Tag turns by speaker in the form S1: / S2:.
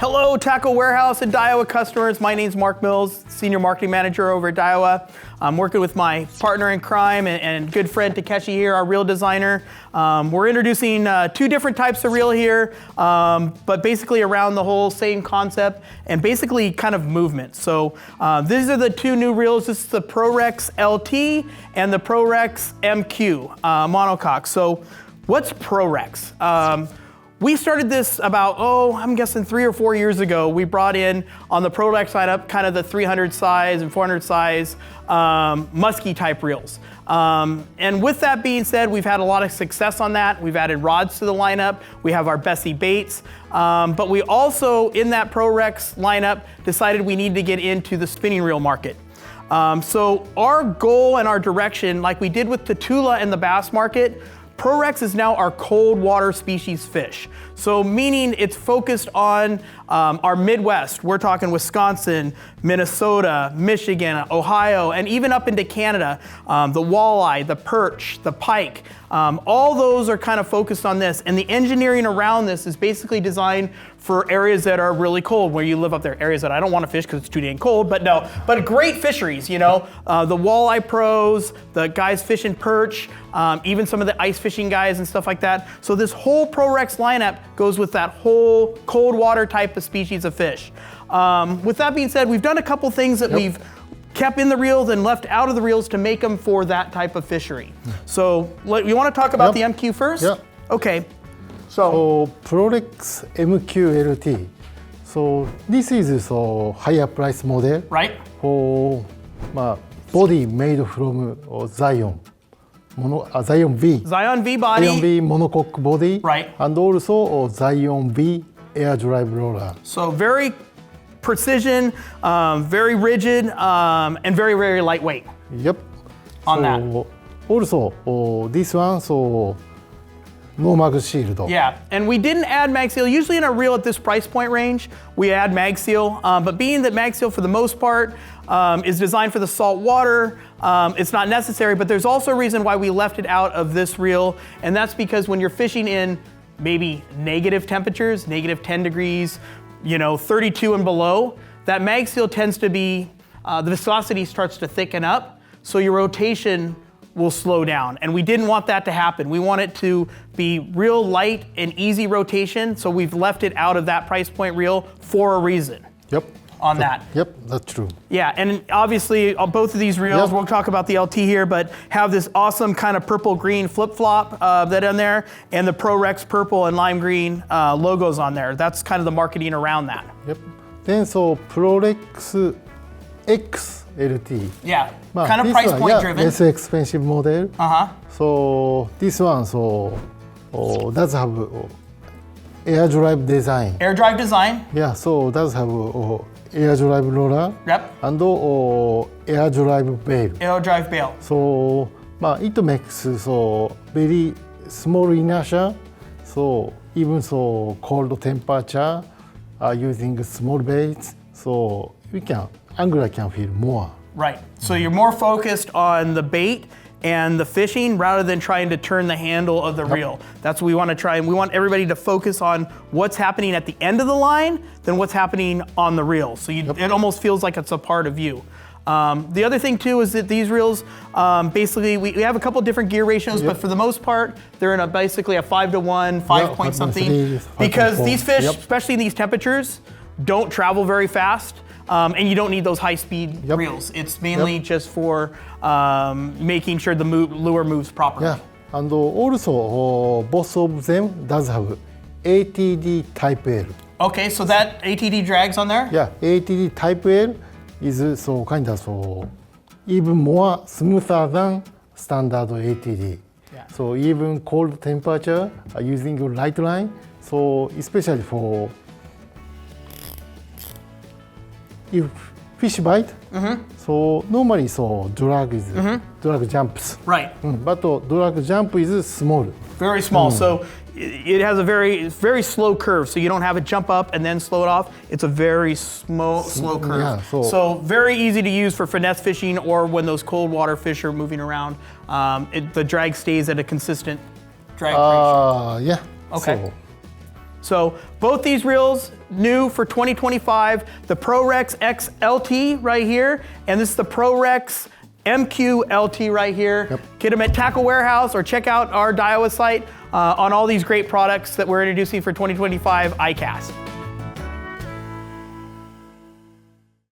S1: Hello, Tackle Warehouse and Daiwa customers. My name's Marc Mills, Senior Marketing Manager over at Daiwa. I'm working with my partner in crime and good friend Takeshi here, our reel designer. We're introducing two different types of reel here, but basically around the whole same concept and basically kind of movement. So these are the two new reels. This is the Prorex LT and the Prorex MQ monocoque. So what's Prorex? We started this about, I'm guessing 3 or 4 years ago. We brought in on the Prorex lineup kind of the 300 size and 400 size musky type reels. And with that being said, we've had a lot of success on that. We've added rods to the lineup. We have our Bessie baits. But we also, in that Prorex lineup, decided we needed to get into the spinning reel market. So our goal and our direction, like we did with the Tula and the bass market, Prorex is now our cold water species fish. So meaning it's focused on our Midwest. We're talking Wisconsin, Minnesota, Michigan, Ohio, and even up into Canada. The walleye, the perch, the pike, all those are kind of focused on this. And the engineering around this is basically designed for areas that are really cold, where you live up there, areas that I don't want to fish because it's too dang cold, but great fisheries, you know. The walleye pros, the guys fishing perch, even some of the ice fishing guys and stuff like that. So this whole Prorex lineup goes with that whole cold water type of species of fish. With that being said, we've done a couple things that we've kept in the reels and left out of the reels to make them for that type of fishery. So you want to talk about the MQ first?
S2: Yeah.
S1: Okay.
S2: So Prorex MQ LT. So this is higher price model.
S1: Right.
S2: For body made from Zion. Zion V.
S1: Zion V body.
S2: Zion V monocoque body.
S1: Right.
S2: And also Zion V air drive roller.
S1: So very precision, very rigid, and very, very lightweight.
S2: Yep.
S1: On that.
S2: Also, this one, no mag shield.
S1: Yeah, and we didn't add mag seal. Usually in a reel at this price point range, we add mag seal. But being that mag seal for the most part is designed for the salt water, it's not necessary, but there's also a reason why we left it out of this reel, and that's because when you're fishing in maybe negative temperatures, negative 10 degrees, 32 and below, that mag seal tends to be, the viscosity starts to thicken up, so your rotation will slow down. And we didn't want that to happen. We want it to be real light and easy rotation, so we've left it out of that price point reel for a reason.
S2: Yep.
S1: On that.
S2: Yep, that's true.
S1: Yeah, and obviously both of these reels, we'll talk about the LT here, but have this awesome kind of purple-green flip-flop that in there, and the Prorex purple and lime green logos on there. That's kind of the marketing around that.
S2: Yep. Then Prorex X LT.
S1: Yeah, kind of price point driven.
S2: Less expensive model.
S1: Uh-huh.
S2: So this one does have air drive design.
S1: Air drive design.
S2: Yeah, so does have air drive roller.
S1: Yep.
S2: And air drive bail.
S1: Air drive bail.
S2: So it makes very small inertia. So even cold temperature using small baits. So angler can feel more.
S1: Right. So you're more focused on the bait and the fishing rather than trying to turn the handle of the reel. That's what we want to try, and we want everybody to focus on what's happening at the end of the line than what's happening on the reel. So it almost feels like it's a part of you. The other thing too is that these reels, basically we have a couple different gear ratios, but for the most part, they're in basically a 5-to-1, 5 point something, because these fish, especially in these temperatures, don't travel very fast. And you don't need those high-speed reels. It's mainly just for making sure the lure moves properly.
S2: Yeah, and also both of them does have ATD Type L.
S1: Okay, so that ATD drags on there?
S2: Yeah, ATD Type L is even more smoother than standard ATD.
S1: Yeah.
S2: So even cold temperature using a light line. So especially for if fish bite, so normally drag jumps.
S1: Right.
S2: But drag jump is small.
S1: Very small. So it has a very slow curve. So you don't have it jump up and then slow it off. It's a very slow curve.
S2: Yeah,
S1: so very easy to use for finesse fishing or when those cold water fish are moving around. The drag stays at a consistent drag ratio.
S2: Yeah.
S1: Okay. So both these reels new for 2025, the Prorex XLT right here, and this is the Prorex MQLT right here.
S2: Yep.
S1: Get them at Tackle Warehouse or check out our Daiwa site on all these great products that we're introducing for 2025 ICAST.